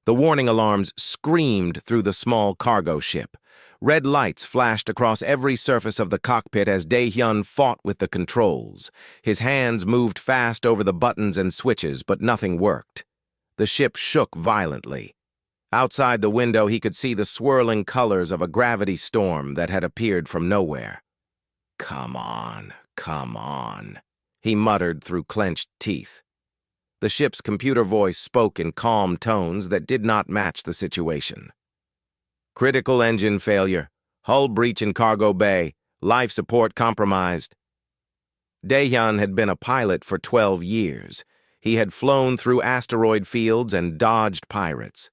The warning alarms screamed through the small cargo ship. Red lights flashed across every surface of the cockpit as Dae-hyun fought with the controls. His hands moved fast over the buttons and switches, but nothing worked. The ship shook violently. Outside the window, he could see the swirling colors of a gravity storm that had appeared from nowhere. "Come on, come on," he muttered through clenched teeth. The ship's computer voice spoke in calm tones that did not match the situation. "Critical engine failure. Hull breach in cargo bay. Life support compromised." Dae-hyun had been a pilot for 12 years. He had flown through asteroid fields and dodged pirates.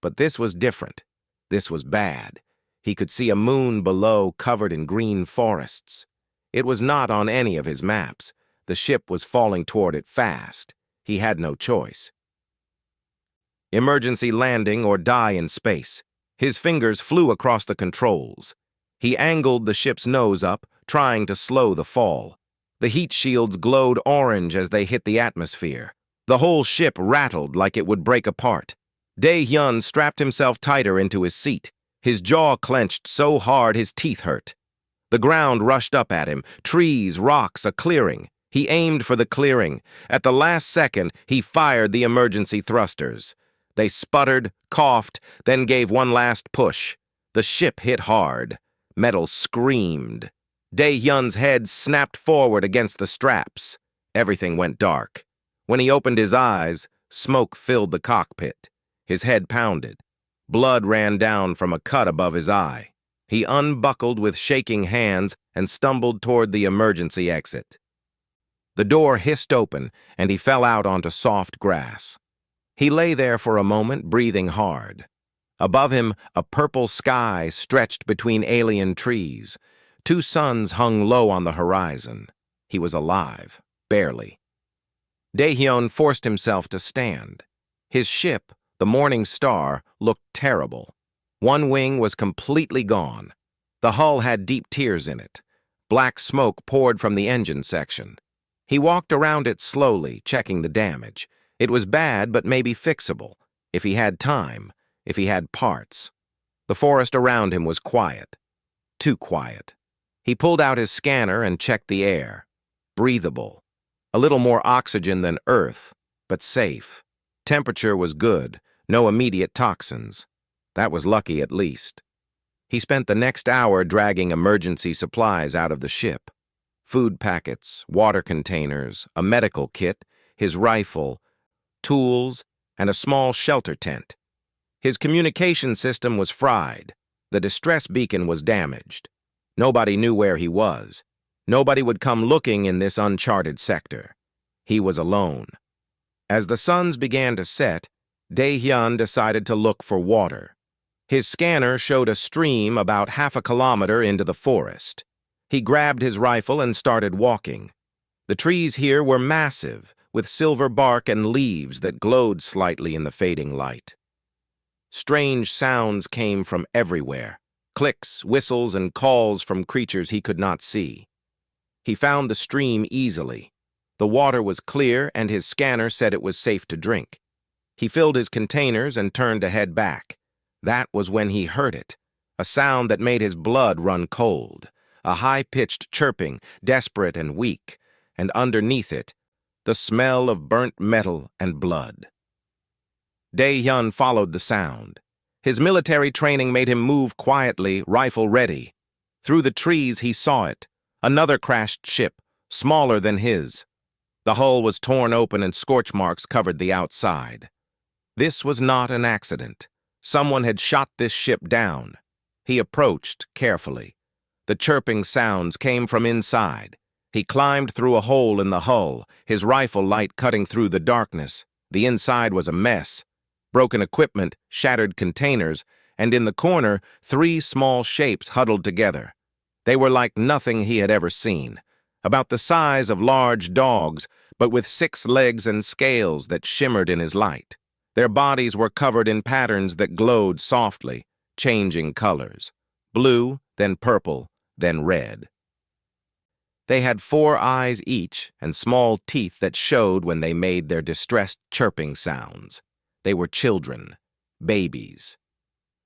But this was different. This was bad. He could see a moon below covered in green forests. It was not on any of his maps. The ship was falling toward it fast. He had no choice. Emergency landing or die in space. His fingers flew across the controls. He angled the ship's nose up, trying to slow the fall. The heat shields glowed orange as they hit the atmosphere. The whole ship rattled like it would break apart. Dae-hyun strapped himself tighter into his seat. His jaw clenched so hard his teeth hurt. The ground rushed up at him, trees, rocks, a clearing. He aimed for the clearing. At the last second, he fired the emergency thrusters. They sputtered, coughed, then gave one last push. The ship hit hard. Metal screamed. Dae-hyun's head snapped forward against the straps. Everything went dark. When he opened his eyes, smoke filled the cockpit. His head pounded. Blood ran down from a cut above his eye. He unbuckled with shaking hands and stumbled toward the emergency exit. The door hissed open, and he fell out onto soft grass. He lay there for a moment, breathing hard. Above him, a purple sky stretched between alien trees. 2 suns hung low on the horizon. He was alive, barely. Dae-hyun forced himself to stand. His ship, the Morning Star, looked terrible. One wing was completely gone. The hull had deep tears in it. Black smoke poured from the engine section. He walked around it slowly, checking the damage. It was bad, but maybe fixable, if he had time, if he had parts. The forest around him was quiet. Too quiet. He pulled out his scanner and checked the air. Breathable. A little more oxygen than Earth, but safe. Temperature was good, no immediate toxins. That was lucky at least. He spent the next hour dragging emergency supplies out of the ship. Food packets, water containers, a medical kit, his rifle, tools, and a small shelter tent. His communication system was fried. The distress beacon was damaged. Nobody knew where he was. Nobody would come looking in this uncharted sector. He was alone. As the suns began to set, Dae-hyun decided to look for water. His scanner showed a stream about half a kilometer into the forest. He grabbed his rifle and started walking. The trees here were massive, with silver bark and leaves that glowed slightly in the fading light. Strange sounds came from everywhere. Clicks, whistles, and calls from creatures he could not see. He found the stream easily. The water was clear, and his scanner said it was safe to drink. He filled his containers and turned to head back. That was when he heard it, a sound that made his blood run cold, a high-pitched chirping, desperate and weak, and underneath it, the smell of burnt metal and blood. Dae-hyun followed the sound. His military training made him move quietly, rifle ready. Through the trees he saw it, another crashed ship, smaller than his. The hull was torn open and scorch marks covered the outside. This was not an accident. Someone had shot this ship down. He approached carefully. The chirping sounds came from inside. He climbed through a hole in the hull, his rifle light cutting through the darkness. The inside was a mess. Broken equipment, shattered containers, and in the corner, 3 small shapes huddled together. They were like nothing he had ever seen, about the size of large dogs, but with 6 legs and scales that shimmered in his light. Their bodies were covered in patterns that glowed softly, changing colors. Blue, then purple, then red. They had 4 eyes each and small teeth that showed when they made their distressed chirping sounds. They were children. babies.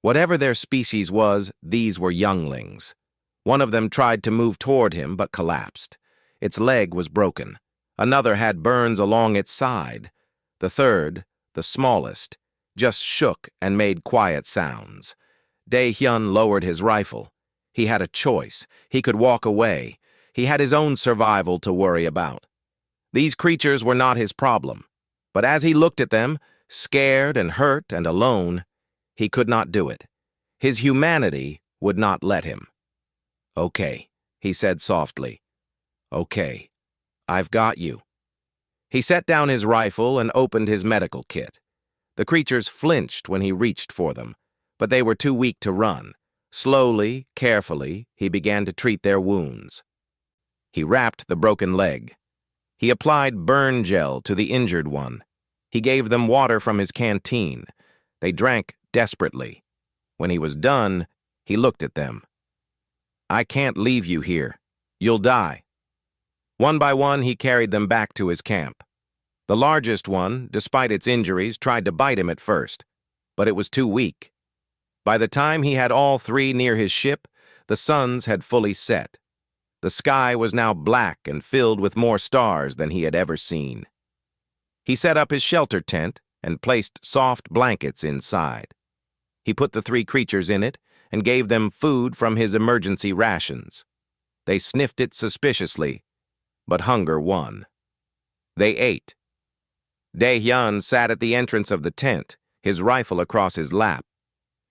Whatever their species was, these were younglings. One of them tried to move toward him but collapsed. Its leg was broken. Another had burns along its side. The third, the smallest, just shook and made quiet sounds. Dae-hyun lowered his rifle. He had a choice. He could walk away. He had his own survival to worry about. These creatures were not his problem. But as he looked at them, scared and hurt and alone, he could not do it. His humanity would not let him. "Okay," he said softly. "Okay, I've got you." He set down his rifle and opened his medical kit. The creatures flinched when he reached for them, but they were too weak to run. Slowly, carefully, he began to treat their wounds. He wrapped the broken leg. He applied burn gel to the injured one. He gave them water from his canteen. They drank desperately. When he was done, he looked at them. "I can't leave you here. You'll die." One by one, he carried them back to his camp. The largest one, despite its injuries, tried to bite him at first, but it was too weak. By the time he had all three near his ship, the suns had fully set. The sky was now black and filled with more stars than he had ever seen. He set up his shelter tent and placed soft blankets inside. He put the three creatures in it and gave them food from his emergency rations. They sniffed it suspiciously, but hunger won. They ate. Dae-hyun sat at the entrance of the tent, his rifle across his lap.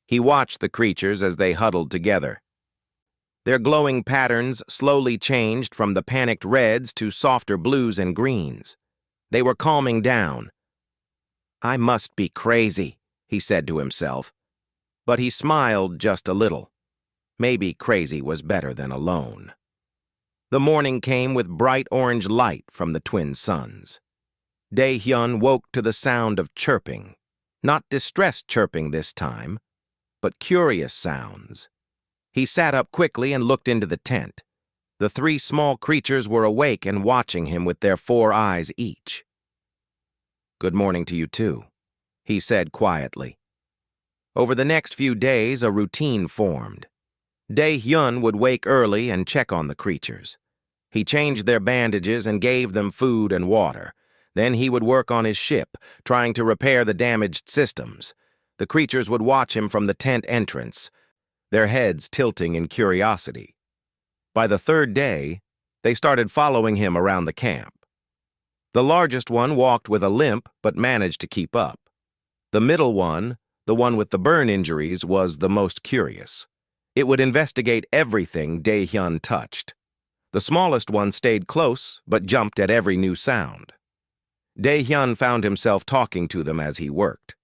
He watched the creatures as they huddled together. Their glowing patterns slowly changed from the panicked reds to softer blues and greens. They were calming down. "I must be crazy," he said to himself. But he smiled just a little. Maybe crazy was better than alone. The morning came with bright orange light from the twin suns. Dae-hyun woke to the sound of chirping. Not distressed chirping this time, but curious sounds. He sat up quickly and looked into the tent. The three small creatures were awake and watching him with their 4 eyes each. "Good morning to you too," he said quietly. Over the next few days, a routine formed. Dae-hyun would wake early and check on the creatures. He changed their bandages and gave them food and water. Then he would work on his ship, trying to repair the damaged systems. The creatures would watch him from the tent entrance, their heads tilting in curiosity. By the 3rd day, they started following him around the camp. The largest one walked with a limp but managed to keep up. The middle one, the one with the burn injuries, was the most curious. It would investigate everything Dae-hyun touched. The smallest one stayed close but jumped at every new sound. Dae-hyun found himself talking to them as he worked.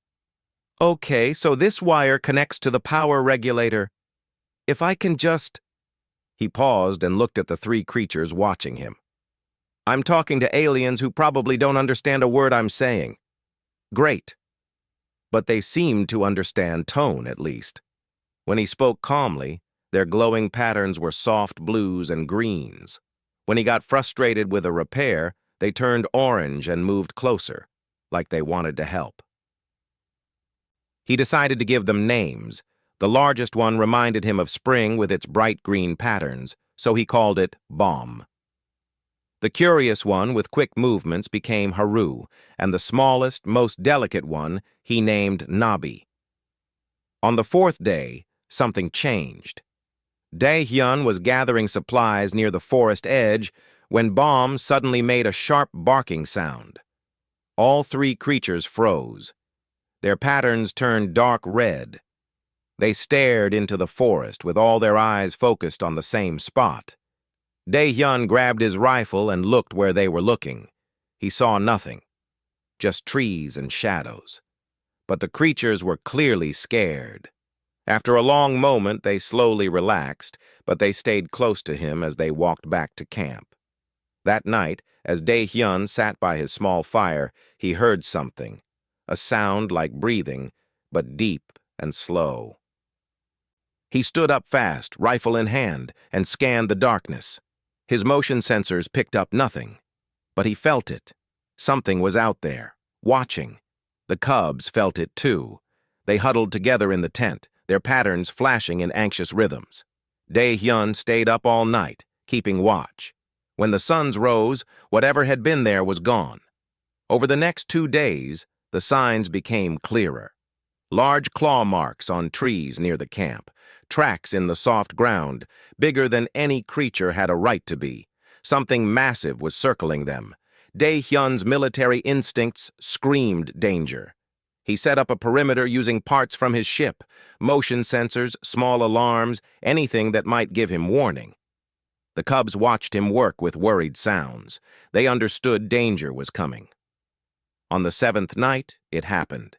"Okay, so this wire connects to the power regulator. If I can just..." He paused and looked at the 3 creatures watching him. "I'm talking to aliens who probably don't understand a word I'm saying." "Great." But they seemed to understand tone, at least. When he spoke calmly, their glowing patterns were soft blues and greens. When he got frustrated with a repair, they turned orange and moved closer, like they wanted to help. He decided to give them names. The largest one reminded him of spring with its bright green patterns, so he called it Bomb. The curious one with quick movements became Haru, and the smallest, most delicate one he named Nabi. On the 4th day, something changed. Dae-hyun was gathering supplies near the forest edge when Bomb suddenly made a sharp barking sound. All 3 creatures froze. Their patterns turned dark red. They stared into the forest with all their eyes focused on the same spot. Dae-hyun grabbed his rifle and looked where they were looking. He saw nothing, just trees and shadows. But the creatures were clearly scared. After a long moment, they slowly relaxed, but they stayed close to him as they walked back to camp. That night, as Dae-hyun sat by his small fire, he heard something, a sound like breathing, but deep and slow. He stood up fast, rifle in hand, and scanned the darkness. His motion sensors picked up nothing, but he felt it. Something was out there, watching. The cubs felt it too. They huddled together in the tent, their patterns flashing in anxious rhythms. Dae-hyun stayed up all night, keeping watch. When the suns rose, whatever had been there was gone. Over the next 2 days, the signs became clearer. Large claw marks on trees near the camp, tracks in the soft ground, bigger than any creature had a right to be. Something massive was circling them. Dae-hyun's military instincts screamed danger. He set up a perimeter using parts from his ship, motion sensors, small alarms, anything that might give him warning. The cubs watched him work with worried sounds. They understood danger was coming. On the 7th night, it happened.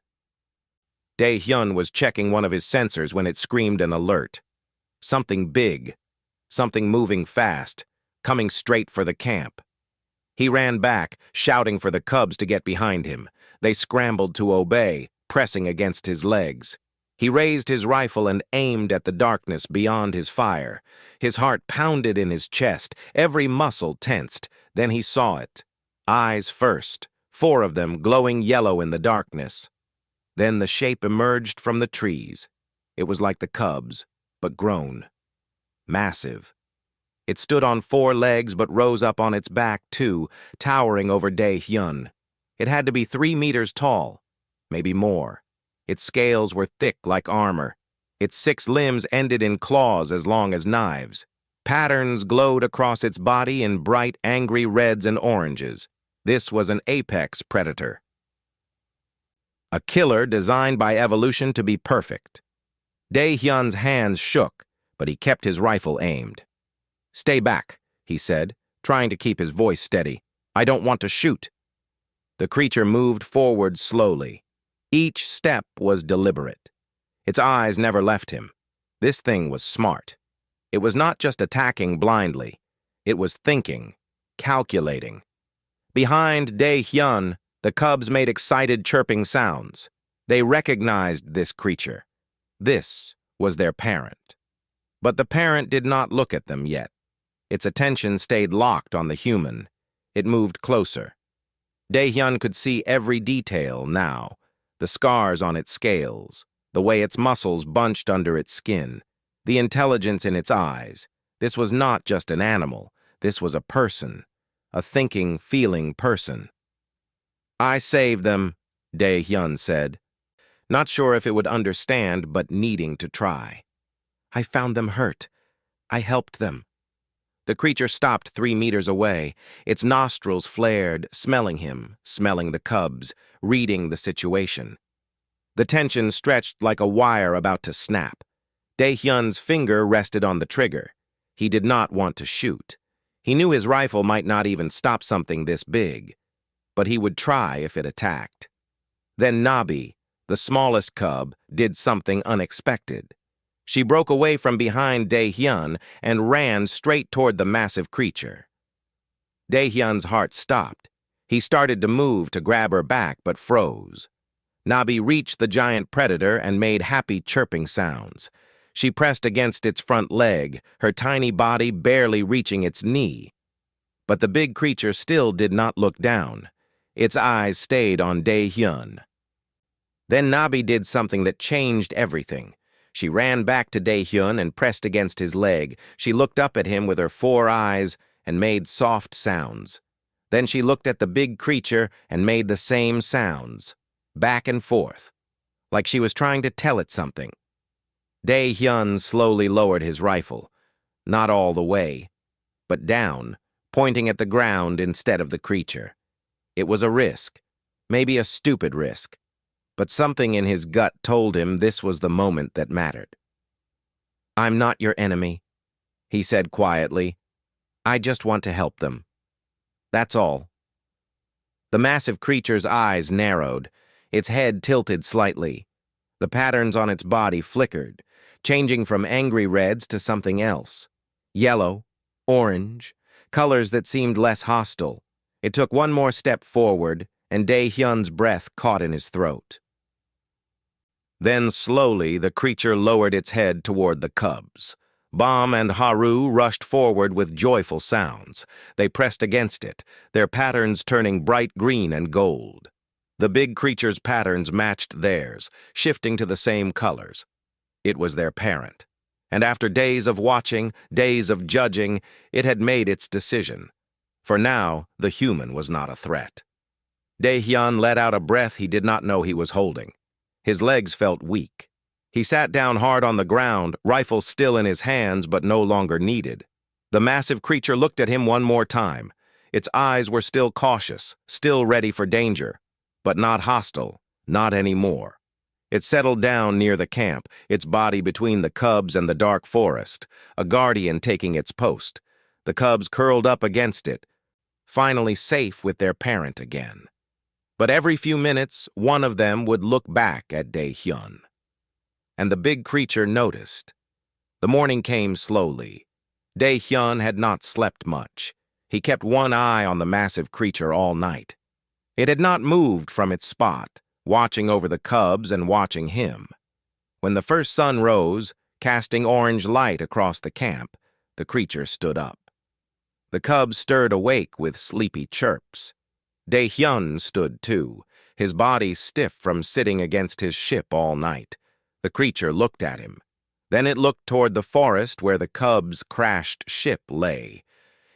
Dae-hyun was checking one of his sensors when it screamed an alert. Something big, something moving fast, coming straight for the camp. He ran back, shouting for the cubs to get behind him. They scrambled to obey, pressing against his legs. He raised his rifle and aimed at the darkness beyond his fire. His heart pounded in his chest, every muscle tensed. Then he saw it. Eyes first, 4 of them glowing yellow in the darkness. Then the shape emerged from the trees. It was like the cubs, but grown. Massive. It stood on 4 legs but rose up on its back too, towering over Dae-hyun. It had to be 3 meters tall, maybe more. Its scales were thick like armor. Its 6 limbs ended in claws as long as knives. Patterns glowed across its body in bright, angry reds and oranges. This was an apex predator. A killer designed by evolution to be perfect. Dae-hyun's hands shook, but he kept his rifle aimed. "Stay back," he said, trying to keep his voice steady. "I don't want to shoot." The creature moved forward slowly. Each step was deliberate. Its eyes never left him. This thing was smart. It was not just attacking blindly. It was thinking, calculating. Behind Dae-hyun, the cubs made excited chirping sounds. They recognized this creature. This was their parent. But the parent did not look at them yet. Its attention stayed locked on the human. It moved closer. Dae-hyun could see every detail now. The scars on its scales, the way its muscles bunched under its skin, the intelligence in its eyes. This was not just an animal. This was a person. A thinking, feeling person. "I saved them," Dae-hyun said. Not sure if it would understand, but needing to try. "I found them hurt. I helped them." The creature stopped 3 meters away. Its nostrils flared, smelling him, smelling the cubs, reading the situation. The tension stretched like a wire about to snap. Dae-hyun's finger rested on the trigger. He did not want to shoot. He knew his rifle might not even stop something this big, but he would try if it attacked. Then Nabi, the smallest cub, did something unexpected. She broke away from behind Dae-hyun and ran straight toward the massive creature. Dae-hyun's heart stopped. He started to move to grab her back, but froze. Nabi reached the giant predator and made happy chirping sounds. She pressed against its front leg, her tiny body barely reaching its knee. But the big creature still did not look down. Its eyes stayed on Dae-hyun. Then Nabi did something that changed everything. She ran back to Dae-hyun and pressed against his leg. She looked up at him with her 4 eyes and made soft sounds. Then she looked at the big creature and made the same sounds, back and forth, like she was trying to tell it something. Dae-hyun slowly lowered his rifle, not all the way, but down, pointing at the ground instead of the creature. It was a risk, maybe a stupid risk, but something in his gut told him this was the moment that mattered. "I'm not your enemy," he said quietly. "I just want to help them. That's all." The massive creature's eyes narrowed. Its head tilted slightly. The patterns on its body flickered, changing from angry reds to something else. Yellow, orange, colors that seemed less hostile. It took one more step forward, and Dae-hyun's breath caught in his throat. Then slowly the creature lowered its head toward the cubs. Bam and Haru rushed forward with joyful sounds. They pressed against it, their patterns turning bright green and gold. The big creature's patterns matched theirs, shifting to the same colors. It was their parent. And after days of watching, days of judging, it had made its decision. For now, the human was not a threat. Dae-hyun let out a breath he did not know he was holding. His legs felt weak. He sat down hard on the ground, rifle still in his hands but no longer needed. The massive creature looked at him one more time. Its eyes were still cautious, still ready for danger, but not hostile, not anymore. It settled down near the camp, its body between the cubs and the dark forest, a guardian taking its post. The cubs curled up against it, finally safe with their parent again. But every few minutes, one of them would look back at Dae-hyun. And the big creature noticed. The morning came slowly. Dae-hyun had not slept much. He kept one eye on the massive creature all night. It had not moved from its spot, watching over the cubs and watching him. When the first sun rose, casting orange light across the camp, the creature stood up. The cubs stirred awake with sleepy chirps. Dae-hyun stood too, his body stiff from sitting against his ship all night. The creature looked at him. Then it looked toward the forest where the cubs' crashed ship lay.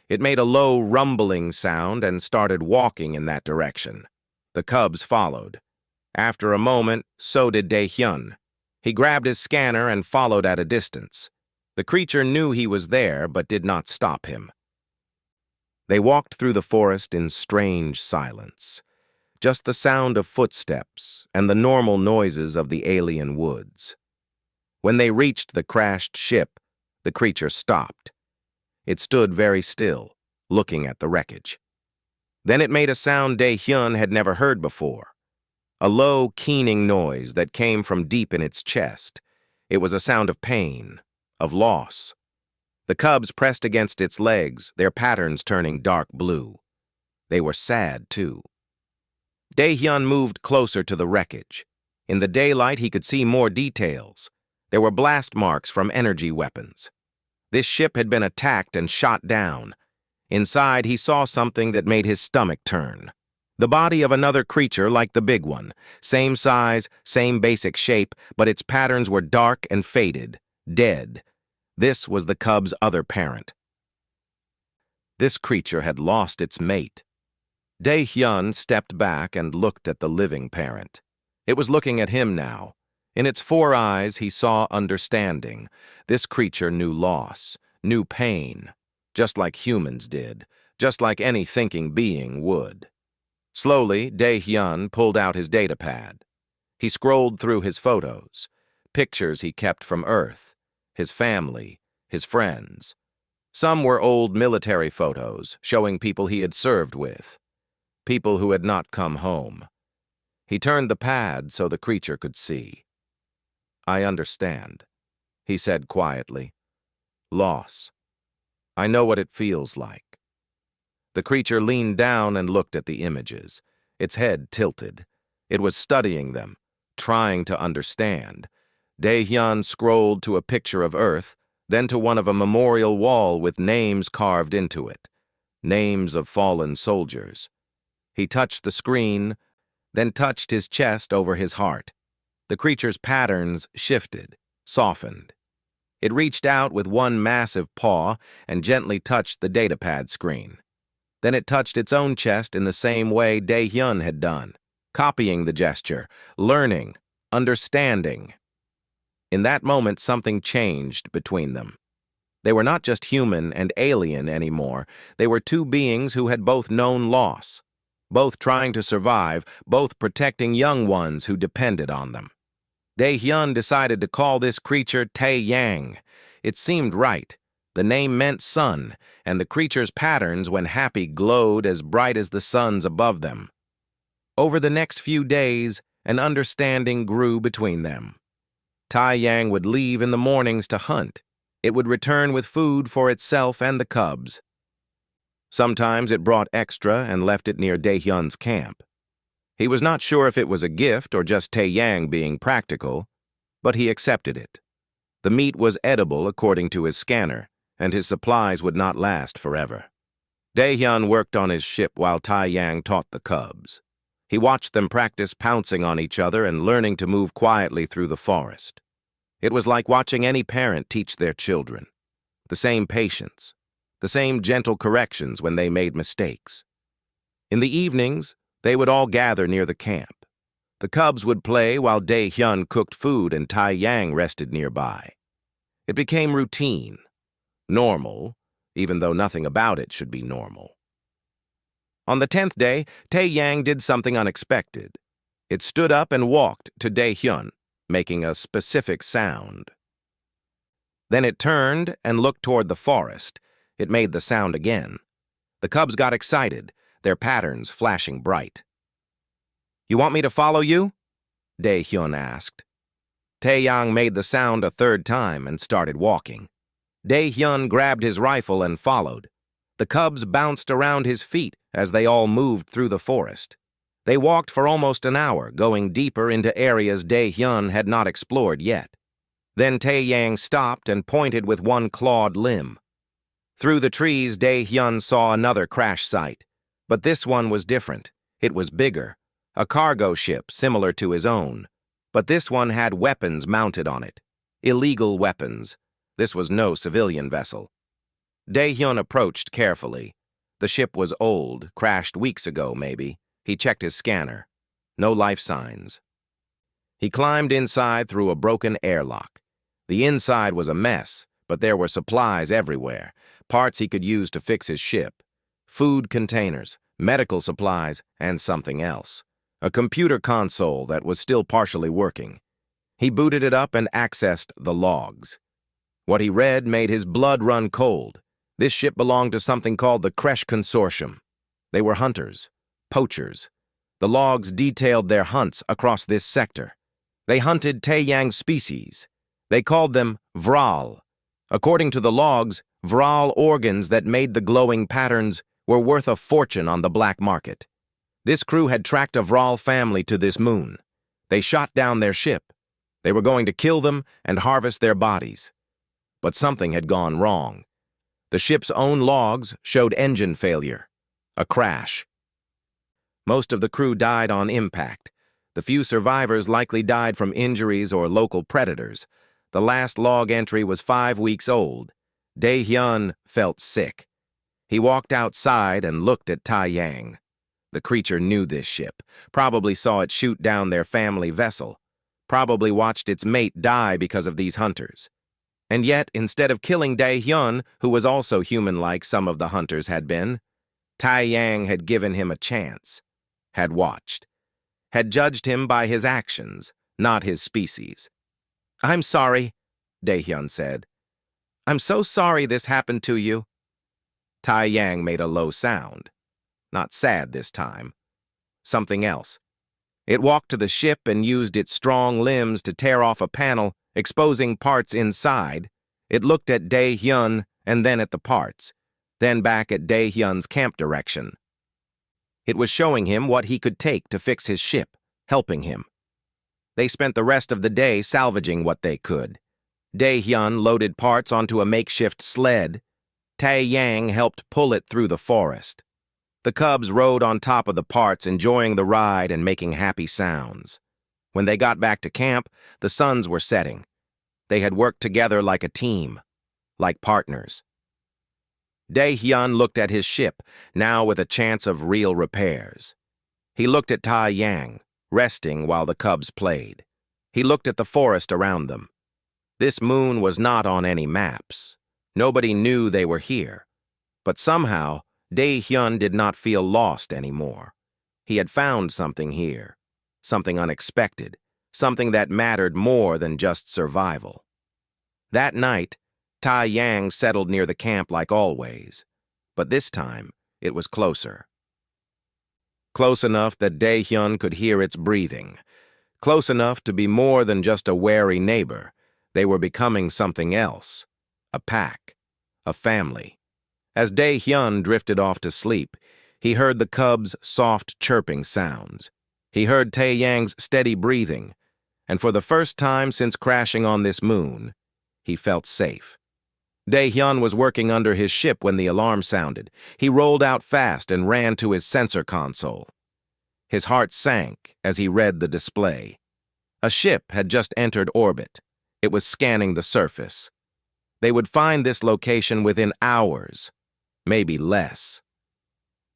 It made a low rumbling sound and started walking in that direction. The cubs followed. After a moment, so did Dae-hyun. He grabbed his scanner and followed at a distance. The creature knew he was there but did not stop him. They walked through the forest in strange silence. Just the sound of footsteps and the normal noises of the alien woods. When they reached the crashed ship, the creature stopped. It stood very still, looking at the wreckage. Then it made a sound Dae-hyun had never heard before. A low, keening noise that came from deep in its chest. It was a sound of pain, of loss. The cubs pressed against its legs, their patterns turning dark blue. They were sad, too. Dae-hyun moved closer to the wreckage. In the daylight, he could see more details. There were blast marks from energy weapons. This ship had been attacked and shot down. Inside, he saw something that made his stomach turn. The body of another creature like the big one. Same size, same basic shape, but its patterns were dark and faded, dead. This was the cub's other parent. This creature had lost its mate. Dae-hyun stepped back and looked at the living parent. It was looking at him now. In its 4 eyes, he saw understanding. This creature knew loss, knew pain, just like humans did, just like any thinking being would. Slowly, Dae-hyun pulled out his datapad. He scrolled through his photos, pictures he kept from Earth, his family, his friends. Some were old military photos showing people he had served with, people who had not come home. He turned the pad so the creature could see. "I understand," he said quietly. "Loss. I know what it feels like." The creature leaned down and looked at the images, its head tilted. It was studying them, trying to understand. Dae-hyun scrolled to a picture of Earth, then to one of a memorial wall with names carved into it, names of fallen soldiers. He touched the screen, then touched his chest over his heart. The creature's patterns shifted, softened. It reached out with one massive paw and gently touched the datapad screen. Then it touched its own chest in the same way Dae-hyun had done, copying the gesture, learning, understanding. In that moment, something changed between them. They were not just human and alien anymore. They were 2 beings who had both known loss, both trying to survive, both protecting young ones who depended on them. Dae-hyun decided to call this creature Tae-yang. It seemed right. The name meant sun, and the creature's patterns when happy glowed as bright as the suns above them. Over the next few days, an understanding grew between them. Tae-yang would leave in the mornings to hunt. It would return with food for itself and the cubs. Sometimes it brought extra and left it near Dae-hyun's camp. He was not sure if it was a gift or just Tae-yang being practical, but he accepted it. The meat was edible according to his scanner, and his supplies would not last forever. Dae-hyun worked on his ship while Tae-yang taught the cubs. He watched them practice pouncing on each other and learning to move quietly through the forest. It was like watching any parent teach their children. The same patience, the same gentle corrections when they made mistakes. In the evenings, they would all gather near the camp. The cubs would play while Dae-hyun cooked food and Tai-yang rested nearby. It became routine, normal, even though nothing about it should be normal. On the 10th day, Tae-yang did something unexpected. It stood up and walked to Dae-hyun, making a specific sound. Then it turned and looked toward the forest. It made the sound again. The cubs got excited, their patterns flashing bright. "You want me to follow you?" Dae-hyun asked. Tae-yang made the sound a third time and started walking. Dae-hyun grabbed his rifle and followed. The cubs bounced around his feet as they all moved through the forest. They walked for almost an hour, going deeper into areas Dae-hyun had not explored yet. Then Tae-yang stopped and pointed with one clawed limb. Through the trees, Dae-hyun saw another crash site. But this one was different. It was bigger, a cargo ship similar to his own. But this one had weapons mounted on it. Illegal weapons. This was no civilian vessel. Dae-hyun approached carefully. The ship was old, crashed weeks ago maybe. He checked his scanner. No life signs. He climbed inside through a broken airlock. The inside was a mess, but there were supplies everywhere, parts he could use to fix his ship. Food containers, medical supplies, and something else. A computer console that was still partially working. He booted it up and accessed the logs. What he read made his blood run cold. This ship belonged to something called the Kresh Consortium. They were hunters, poachers. The logs detailed their hunts across this sector. They hunted Tae-yang's species. They called them Vral. According to the logs, Vral organs that made the glowing patterns were worth a fortune on the black market. This crew had tracked a Vral family to this moon. They shot down their ship. They were going to kill them and harvest their bodies. But something had gone wrong. The ship's own logs showed engine failure, a crash. Most of the crew died on impact. The few survivors likely died from injuries or local predators. The last log entry was 5 weeks old. Dae-hyun felt sick. He walked outside and looked at Tai-yang. The creature knew this ship, probably saw it shoot down their family vessel, probably watched its mate die because of these hunters. And yet, instead of killing Dae-hyun, who was also human-like some of the hunters had been, Tai-yang had given him a chance, had watched, had judged him by his actions, not his species. "I'm sorry," Dae-hyun said. "I'm so sorry this happened to you." Tai-yang made a low sound. Not sad this time. Something else. It walked to the ship and used its strong limbs to tear off a panel, exposing parts inside. It looked at Dae-hyun and then at the parts, then back at Dae-hyun's camp direction. It was showing him what he could take to fix his ship, helping him. They spent the rest of the day salvaging what they could. Dae-hyun loaded parts onto a makeshift sled. Tae-yang helped pull it through the forest. The cubs rode on top of the parts, enjoying the ride and making happy sounds. When they got back to camp, the suns were setting. They had worked together like a team, like partners. Dae-hyun looked at his ship, now with a chance of real repairs. He looked at Tai-yang, resting while the cubs played. He looked at the forest around them. This moon was not on any maps. Nobody knew they were here. But somehow, Dae-hyun did not feel lost anymore. He had found something here, something unexpected, something that mattered more than just survival. That night, Tai-yang settled near the camp like always, but this time it was closer. Close enough that Dae-hyun could hear its breathing. Close enough to be more than just a wary neighbor. They were becoming something else. A pack. A family. As Dae-hyun drifted off to sleep, he heard the cubs' soft chirping sounds. He heard Tae-yang's steady breathing, and for the first time since crashing on this moon, he felt safe. Dae-hyun was working under his ship when the alarm sounded. He rolled out fast and ran to his sensor console. His heart sank as he read the display. A ship had just entered orbit. It was scanning the surface. They would find this location within hours, maybe less.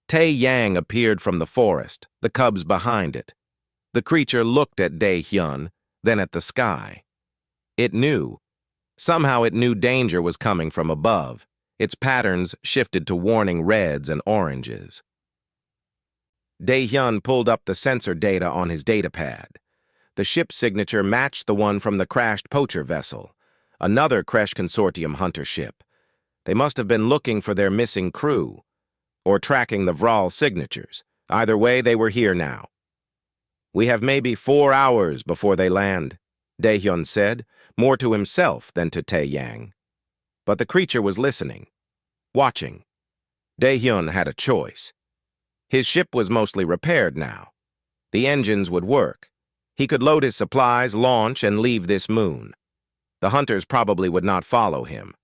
Tae Yang appeared from the forest, the cubs behind it. The creature looked at Dae-hyun, then at the sky. It knew. Somehow it knew danger was coming from above. Its patterns shifted to warning reds and oranges. Dae-hyun pulled up the sensor data on his datapad. The ship's signature matched the one from the crashed poacher vessel, another Kresh Consortium hunter ship. They must have been looking for their missing crew, or tracking the Vral signatures. Either way, they were here now. "We have maybe 4 hours before they land," Dae-hyun said, more to himself than to Tae Yang. But the creature was listening, watching. Dae-hyun had a choice. His ship was mostly repaired now. The engines would work. He could load his supplies, launch, and leave this moon. The hunters probably would not follow him.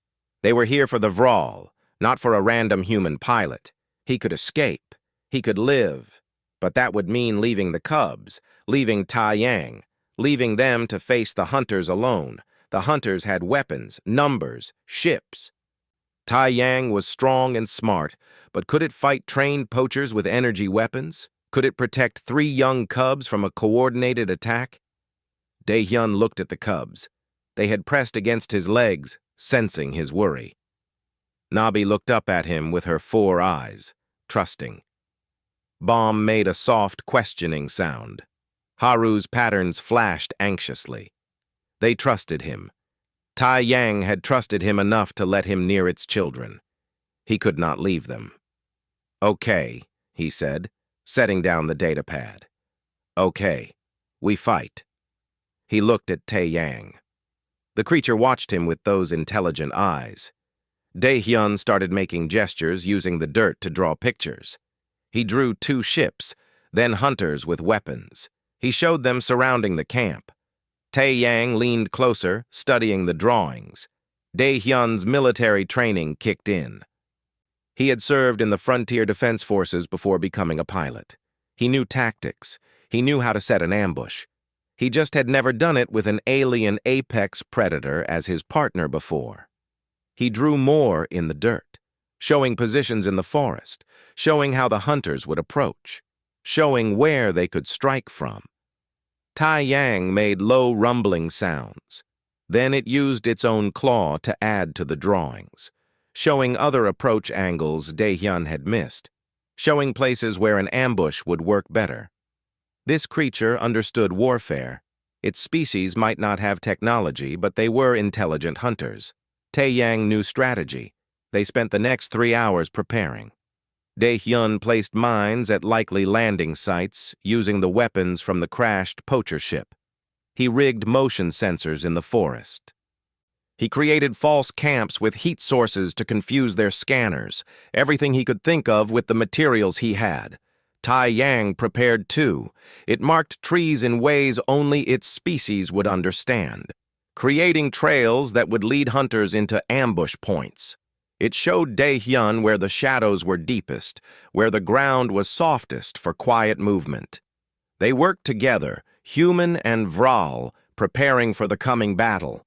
They were here for the Vral, not for a random human pilot. He could escape. He could live. But that would mean leaving the cubs, leaving Tae Yang, leaving them to face the hunters alone. The hunters had weapons, numbers, ships. Tae Yang was strong and smart, but could it fight trained poachers with energy weapons? Could it protect 3 young cubs from a coordinated attack? Dae-hyun looked at the cubs. They had pressed against his legs, sensing his worry. Nabi looked up at him with her 4 eyes, trusting. Bomb made a soft, questioning sound. Haru's patterns flashed anxiously. They trusted him. Tae Yang had trusted him enough to let him near its children. He could not leave them. "Okay," he said, setting down the datapad. "Okay, we fight." He looked at Tae Yang. The creature watched him with those intelligent eyes. Dae-hyun started making gestures using the dirt to draw pictures. He drew 2 ships, then hunters with weapons. He showed them surrounding the camp. Tae Yang leaned closer, studying the drawings. Dae-hyun's military training kicked in. He had served in the Frontier Defense Forces before becoming a pilot. He knew tactics. He knew how to set an ambush. He just had never done it with an alien apex predator as his partner before. He drew more in the dirt, showing positions in the forest, showing how the hunters would approach, showing where they could strike from. Tae Yang made low rumbling sounds. Then it used its own claw to add to the drawings, showing other approach angles Dae-hyun had missed, showing places where an ambush would work better. This creature understood warfare. Its species might not have technology, but they were intelligent hunters. Tae Yang knew strategy. They spent the next 3 hours preparing. Dae-hyun placed mines at likely landing sites using the weapons from the crashed poacher ship. He rigged motion sensors in the forest. He created false camps with heat sources to confuse their scanners, everything he could think of with the materials he had. Tae Yang prepared too. It marked trees in ways only its species would understand, creating trails that would lead hunters into ambush points. It showed Dae-hyun where the shadows were deepest, where the ground was softest for quiet movement. They worked together, human and Vral, preparing for the coming battle.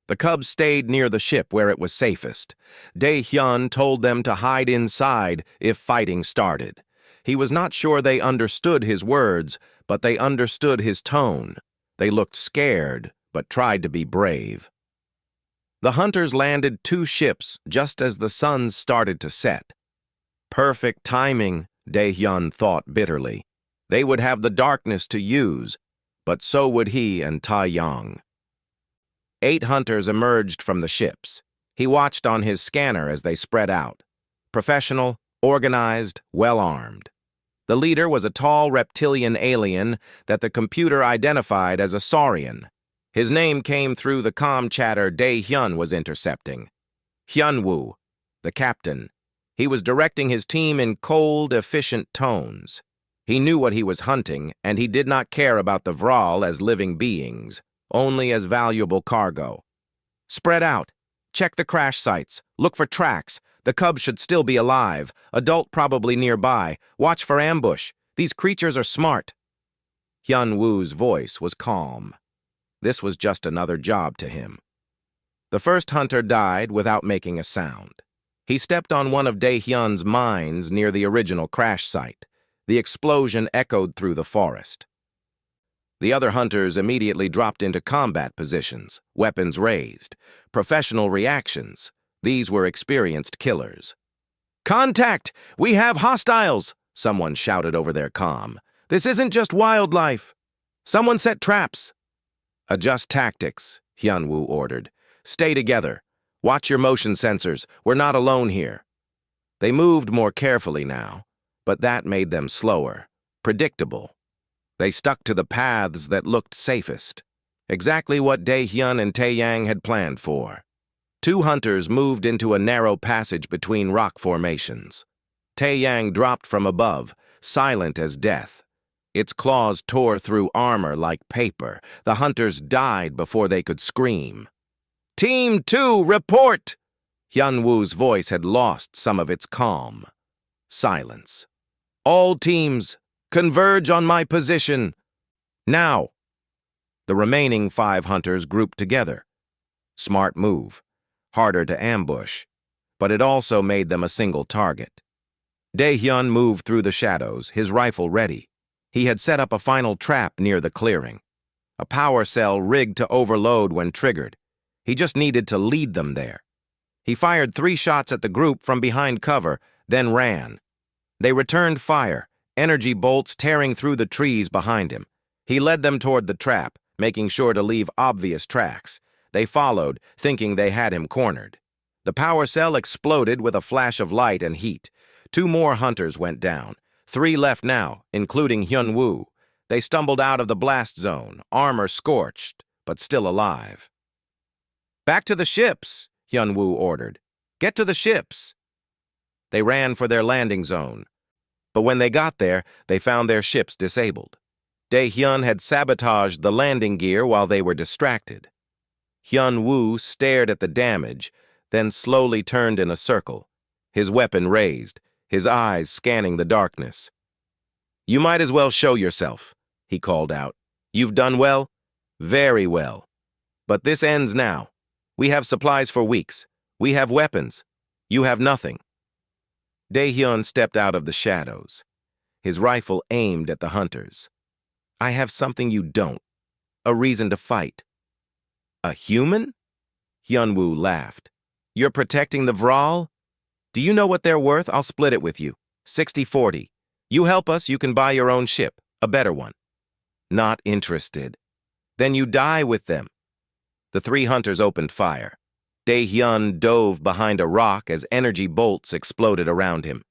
The cubs stayed near the ship where it was safest. Dae-hyun told them to hide inside if fighting started. He was not sure they understood his words, but they understood his tone. They looked scared, but tried to be brave. The hunters landed 2 ships just as the sun started to set. Perfect timing, Dae-hyun thought bitterly. They would have the darkness to use, but so would he and Tae Yang. 8 hunters emerged from the ships. He watched on his scanner as they spread out. Professional, organized, well-armed. The leader was a tall reptilian alien that the computer identified as a Saurian. His name came through the comm chatter Dae-hyun was intercepting. Hyun-woo, the captain. He was directing his team in cold, efficient tones. He knew what he was hunting, and he did not care about the Vral as living beings, only as valuable cargo. Spread out. Check the crash sites. Look for tracks. The cubs should still be alive. Adult probably nearby. Watch for ambush. These creatures are smart. Hyun Woo's voice was calm. This was just another job to him. The first hunter died without making a sound. He stepped on one of Dae-hyun's mines near the original crash site. The explosion echoed through the forest. The other hunters immediately dropped into combat positions, weapons raised. Professional reactions. These were experienced killers. "Contact! We have hostiles!" Someone shouted over their comm. "This isn't just wildlife. Someone set traps." "Adjust tactics," Hyun Woo ordered. "Stay together. Watch your motion sensors. We're not alone here." They moved more carefully now, but that made them slower, predictable. They stuck to the paths that looked safest. Exactly what Dae-hyun and Tae-yang had planned for. Two hunters moved into a narrow passage between rock formations. Tae-yang dropped from above, silent as death. Its claws tore through armor like paper. The hunters died before they could scream. "Team 2, report!" Hyun Woo's voice had lost some of its calm. Silence. "All teams, converge on my position. Now!" The remaining 5 hunters grouped together. Smart move. Harder to ambush, but it also made them a single target. Dae-hyun moved through the shadows, his rifle ready. He had set up a final trap near the clearing. A power cell rigged to overload when triggered. He just needed to lead them there. He fired 3 shots at the group from behind cover, then ran. They returned fire, energy bolts tearing through the trees behind him. He led them toward the trap, making sure to leave obvious tracks. They followed, thinking they had him cornered. The power cell exploded with a flash of light and heat. 2 more hunters went down. 3 left now, including Hyun Woo. They stumbled out of the blast zone, armor scorched, but still alive. "Back to the ships," Hyun Woo ordered. "Get to the ships." They ran for their landing zone. But when they got there, they found their ships disabled. Dae-hyun had sabotaged the landing gear while they were distracted. Hyun Woo stared at the damage, then slowly turned in a circle, his weapon raised, his eyes scanning the darkness. "You might as well show yourself," he called out. "You've done well, very well. But this ends now. We have supplies for weeks. We have weapons. You have nothing." Dae-hyun stepped out of the shadows, his rifle aimed at the hunters. "I have something you don't. A reason to fight." "A human?" Hyun Woo laughed. "You're protecting the Vral? Do you know what they're worth? I'll split it with you. 60-40. You help us, you can buy your own ship, a better one." "Not interested." "Then you die with them." The 3 hunters opened fire. Dae-hyun dove behind a rock as energy bolts exploded around him.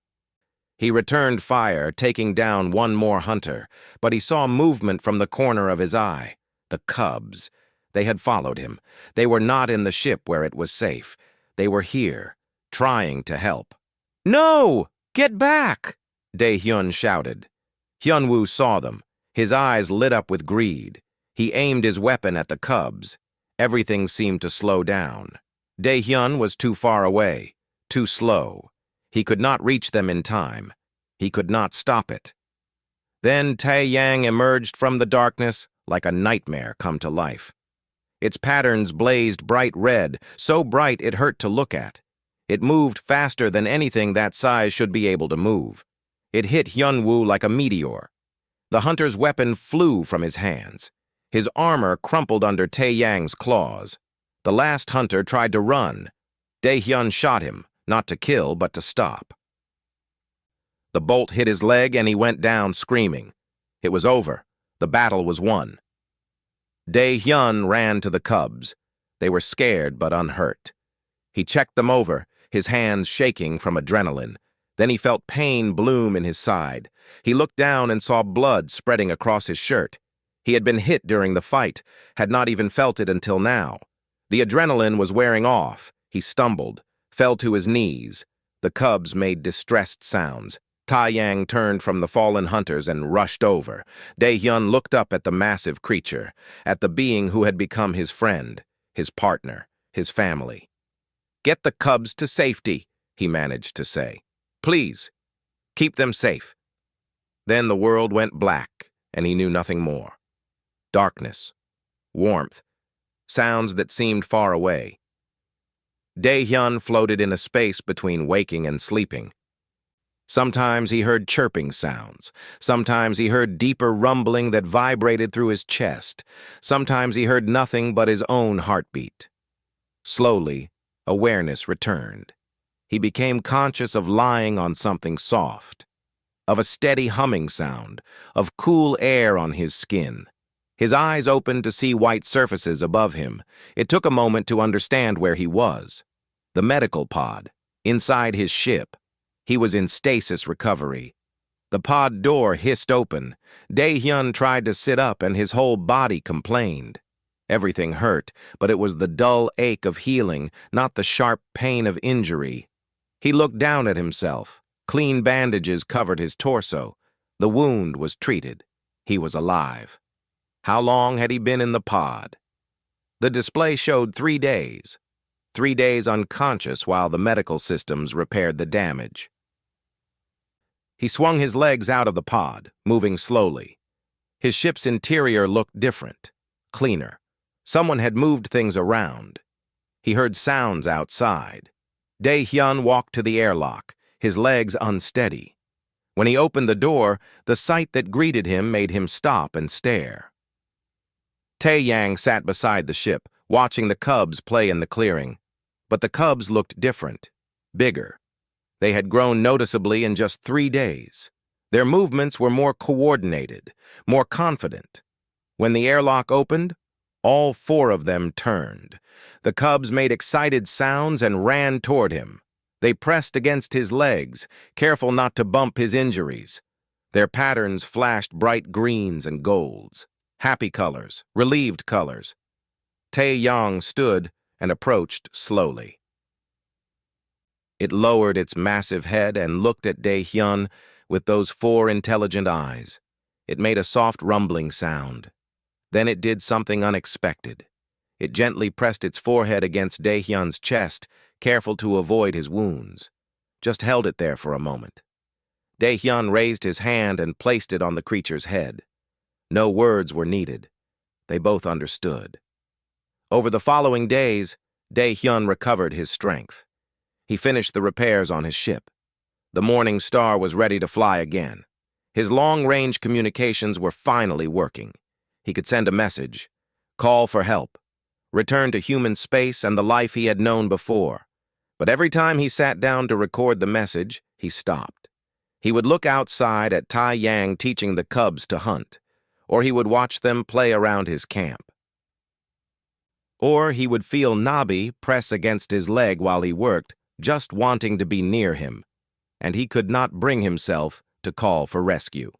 He returned fire, taking down 1 more hunter, but he saw movement from the corner of his eye. The cubs. They had followed him. They were not in the ship where it was safe. They were here, trying to help. "No! Get back!" Dae-hyun shouted. Hyun Woo saw them. His eyes lit up with greed. He aimed his weapon at the cubs. Everything seemed to slow down. Dae-hyun was too far away, too slow. He could not reach them in time. He could not stop it. Then Tae-yang emerged from the darkness like a nightmare come to life. Its patterns blazed bright red, so bright it hurt to look at. It moved faster than anything that size should be able to move. It hit Hyun Woo like a meteor. The hunter's weapon flew from his hands. His armor crumpled under Tae-yang's claws. The last hunter tried to run. Dae-hyun shot him, not to kill, but to stop. The bolt hit his leg and he went down screaming. It was over. The battle was won. Dae-hyun ran to the cubs. They were scared but unhurt. He checked them over, his hands shaking from adrenaline. Then he felt pain bloom in his side. He looked down and saw blood spreading across his shirt. He had been hit during the fight, had not even felt it until now. The adrenaline was wearing off. He stumbled, fell to his knees. The cubs made distressed sounds. Tae-yang turned from the fallen hunters and rushed over. Dae-hyun looked up at the massive creature, at the being who had become his friend, his partner, his family. "Get the cubs to safety," he managed to say. "Please, keep them safe." Then the world went black, and he knew nothing more. Darkness, warmth, sounds that seemed far away. Dae-hyun floated in a space between waking and sleeping. Sometimes he heard chirping sounds. Sometimes he heard deeper rumbling that vibrated through his chest. Sometimes he heard nothing but his own heartbeat. Slowly, awareness returned. He became conscious of lying on something soft, of a steady humming sound, of cool air on his skin. His eyes opened to see white surfaces above him. It took a moment to understand where he was. The medical pod, inside his ship. He was in stasis recovery. The pod door hissed open. Dae-hyun tried to sit up and his whole body complained. Everything hurt, but it was the dull ache of healing, not the sharp pain of injury. He looked down at himself. Clean bandages covered his torso. The wound was treated. He was alive. How long had he been in the pod? The display showed 3 days. 3 days unconscious while the medical systems repaired the damage. He swung his legs out of the pod, moving slowly. His ship's interior looked different, cleaner. Someone had moved things around. He heard sounds outside. Dae-hyun walked to the airlock, his legs unsteady. When he opened the door, the sight that greeted him made him stop and stare. Tae-yang sat beside the ship, watching the cubs play in the clearing. But the cubs looked different, bigger. They had grown noticeably in just 3 days. Their movements were more coordinated, more confident. When the airlock opened, all 4 of them turned. The cubs made excited sounds and ran toward him. They pressed against his legs, careful not to bump his injuries. Their patterns flashed bright greens and golds, happy colors, relieved colors. Tae-yang stood and approached slowly. It lowered its massive head and looked at Dae-hyun with those 4 intelligent eyes. It made a soft rumbling sound. Then it did something unexpected. It gently pressed its forehead against Dae-hyun's chest, careful to avoid his wounds. Just held it there for a moment. Dae-hyun raised his hand and placed it on the creature's head. No words were needed. They both understood. Over the following days, Dae-hyun recovered his strength. He finished the repairs on his ship. The Morning Star was ready to fly again. His long-range communications were finally working. He could send a message, call for help, return to human space and the life he had known before. But every time he sat down to record the message, he stopped. He would look outside at Tae-yang teaching the cubs to hunt, or he would watch them play around his camp. Or he would feel Nabi press against his leg while he worked, just wanting to be near him, and he could not bring himself to call for rescue.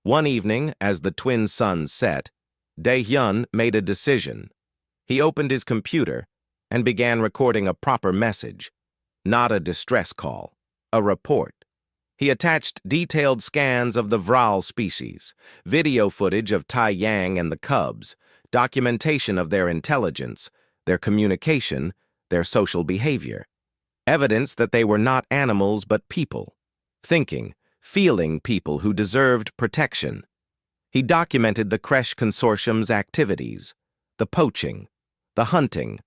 One evening, as the twin suns set, Dae-hyun made a decision. He opened his computer and began recording a proper message, not a distress call, a report. He attached detailed scans of the Vral species, video footage of Tae-yang and the cubs, documentation of their intelligence, their communication, their social behavior. Evidence that they were not animals but people, thinking, feeling people who deserved protection. He documented the Kresh Consortium's activities, the poaching, the hunting,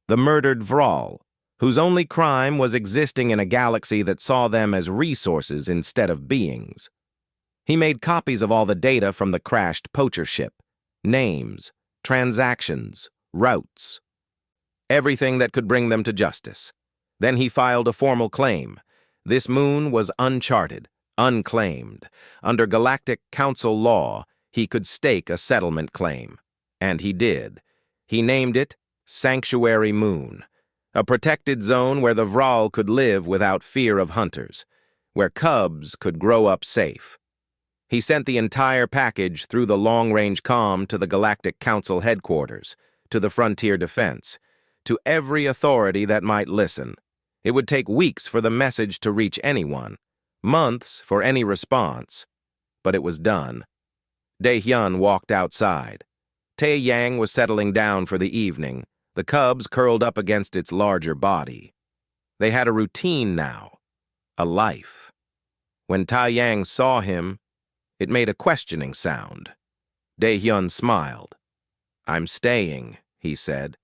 the murdered Vral, whose only crime was existing in a galaxy that saw them as resources instead of beings. He made copies of all the data from the crashed poacher ship, names, transactions, routes, everything that could bring them to justice. Then he filed a formal claim. This moon was uncharted, unclaimed. Under Galactic Council law, he could stake a settlement claim. And he did. He named it Sanctuary Moon, a protected zone where the Vral could live without fear of hunters, where cubs could grow up safe. He sent the entire package through the long-range comm to the Galactic Council headquarters, to the Frontier Defense, to every authority that might listen. It would take weeks for the message to reach anyone, months for any response. But it was done. Dae-hyun walked outside. Tae-yang was settling down for the evening, the cubs curled up against its larger body. They had a routine now, a life. When Tae-yang saw him, It made a questioning sound. Dae-hyun smiled. "I'm staying," he said,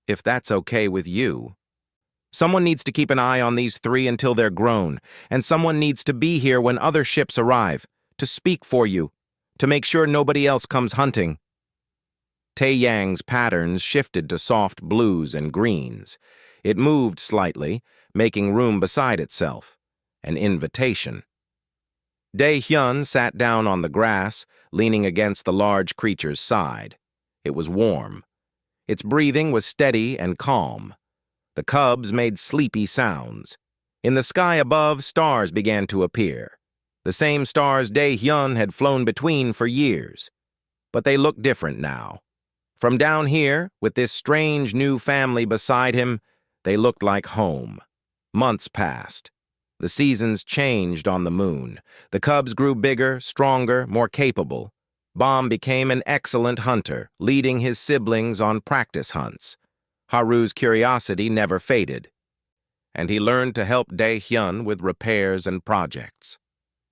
"if that's okay with you. Someone needs to keep an eye on these three until they're grown, and someone needs to be here when other ships arrive, to speak for you, to make sure nobody else comes hunting." Tae-yang's patterns shifted to soft blues and greens. It moved slightly, making room beside itself. An invitation. Dae-hyun sat down on the grass, leaning against the large creature's side. It was warm. Its breathing was steady and calm. The cubs made sleepy sounds. In the sky above, stars began to appear. The same stars Dae-hyun had flown between for years. But they looked different now. From down here, with this strange new family beside him, they looked like home. Months passed. The seasons changed on the moon. The cubs grew bigger, stronger, more capable. Bom became an excellent hunter, leading his siblings on practice hunts. Haru's curiosity never faded, and he learned to help Dae-hyun with repairs and projects.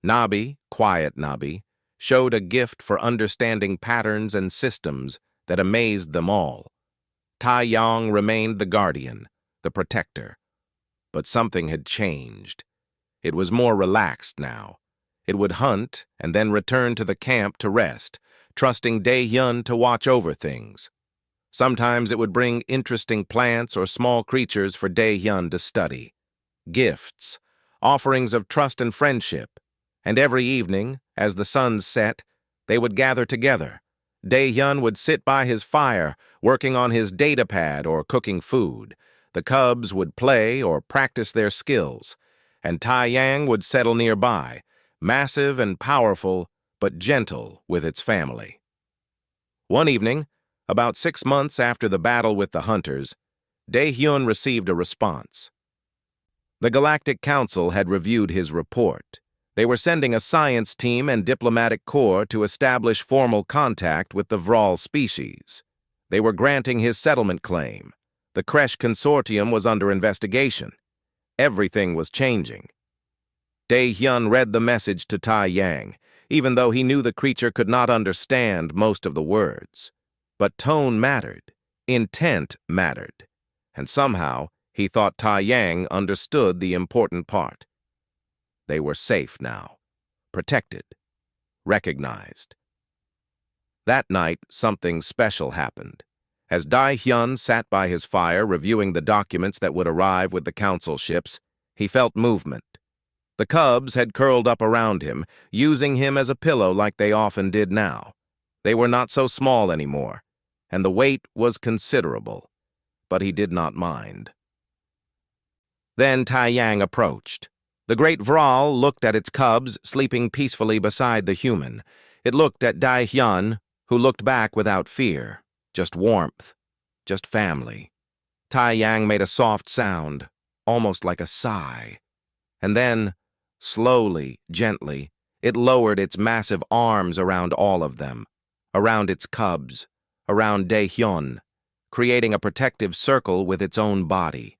Nabi, quiet Nabi, showed a gift for understanding patterns and systems that amazed them all. Tae-yong remained the guardian, the protector. But something had changed. It was more relaxed now. It would hunt and then return to the camp to rest, trusting Dae-hyun to watch over things. Sometimes it would bring interesting plants or small creatures for Dae-hyun to study. Gifts, offerings of trust and friendship. And every evening, as the sun set, they would gather together. Dae-hyun would sit by his fire, working on his datapad or cooking food. The cubs would play or practice their skills, and Tae-yang would settle nearby, massive and powerful, but gentle with its family. One evening, about 6 months after the battle with the hunters, Dae-hyun received a response. The Galactic Council had reviewed his report. They were sending a science team and diplomatic corps to establish formal contact with the Vral species. They were granting his settlement claim. The Kresh Consortium was under investigation. Everything was changing. Dae-hyun read the message to Tae-yang, even though he knew the creature could not understand most of the words. But tone mattered, intent mattered, and somehow he thought Tae-yang understood the important part. They were safe now, protected, recognized. That night, something special happened. As Dae-hyun sat by his fire reviewing the documents that would arrive with the council ships, he felt movement. The cubs had curled up around him, using him as a pillow like they often did now. They were not so small anymore, and the weight was considerable, but he did not mind. Then Tae-yang approached. The great Vral looked at its cubs sleeping peacefully beside the human. It looked at Dae-hyun, who looked back without fear. Just warmth, just family. Tae-yang made a soft sound, almost like a sigh. And then, slowly, gently, it lowered its massive arms around all of them, around its cubs, around Dae-hyun, creating a protective circle with its own body.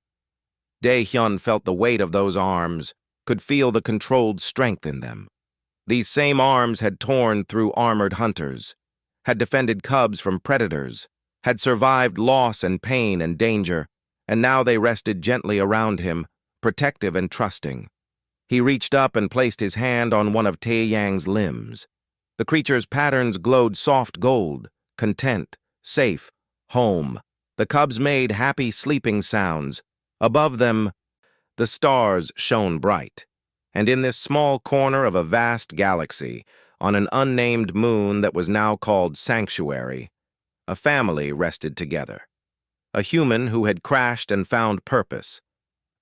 Dae-hyun felt the weight of those arms, could feel the controlled strength in them. These same arms had torn through armored hunters, had defended cubs from predators, had survived loss and pain and danger, and now they rested gently around him, protective and trusting. He reached up and placed his hand on one of Tae-yang's limbs. The creature's patterns glowed soft gold, content, safe, home. The cubs made happy sleeping sounds. Above them, the stars shone bright. And in this small corner of a vast galaxy, on an unnamed moon that was now called Sanctuary, a family rested together. A human who had crashed and found purpose.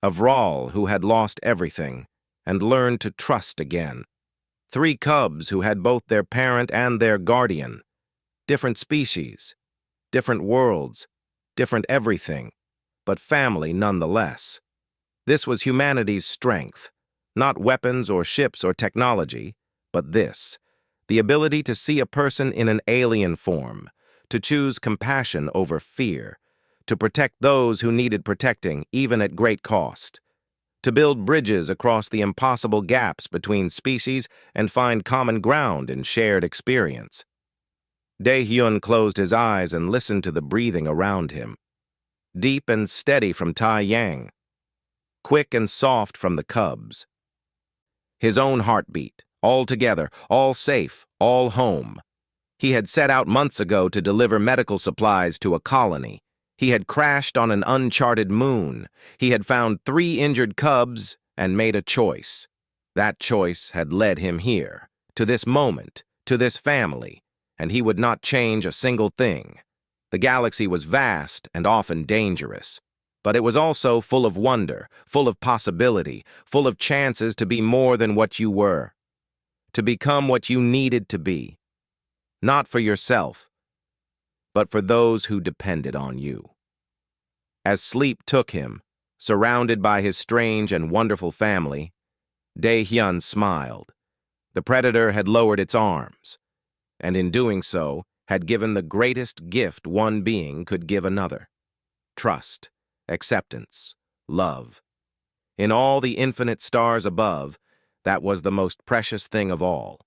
A Vral who had lost everything and learned to trust again. 3 cubs who had both their parent and their guardian. Different species, different worlds, different everything, but family nonetheless. This was humanity's strength, not weapons or ships or technology, but this, the ability to see a person in an alien form, to choose compassion over fear, to protect those who needed protecting even at great cost. to build bridges across the impossible gaps between species and find common ground in shared experience. Dae-hyun closed his eyes and listened to the breathing around him. Deep and steady from Tai-yang, quick and soft from the cubs. His own heartbeat, all together, all safe, all home. He had set out months ago to deliver medical supplies to a colony. He had crashed on an uncharted moon. He had found 3 injured cubs and made a choice. That choice had led him here, to this moment, to this family, and he would not change a single thing. The galaxy was vast and often dangerous, but it was also full of wonder, full of possibility, full of chances to be more than what you were, to become what you needed to be. Not for yourself, but for those who depended on you. As sleep took him, surrounded by his strange and wonderful family, Dae-hyun smiled. The predator had lowered its arms, and in doing so, had given the greatest gift one being could give another: trust, acceptance, love. In all the infinite stars above, that was the most precious thing of all.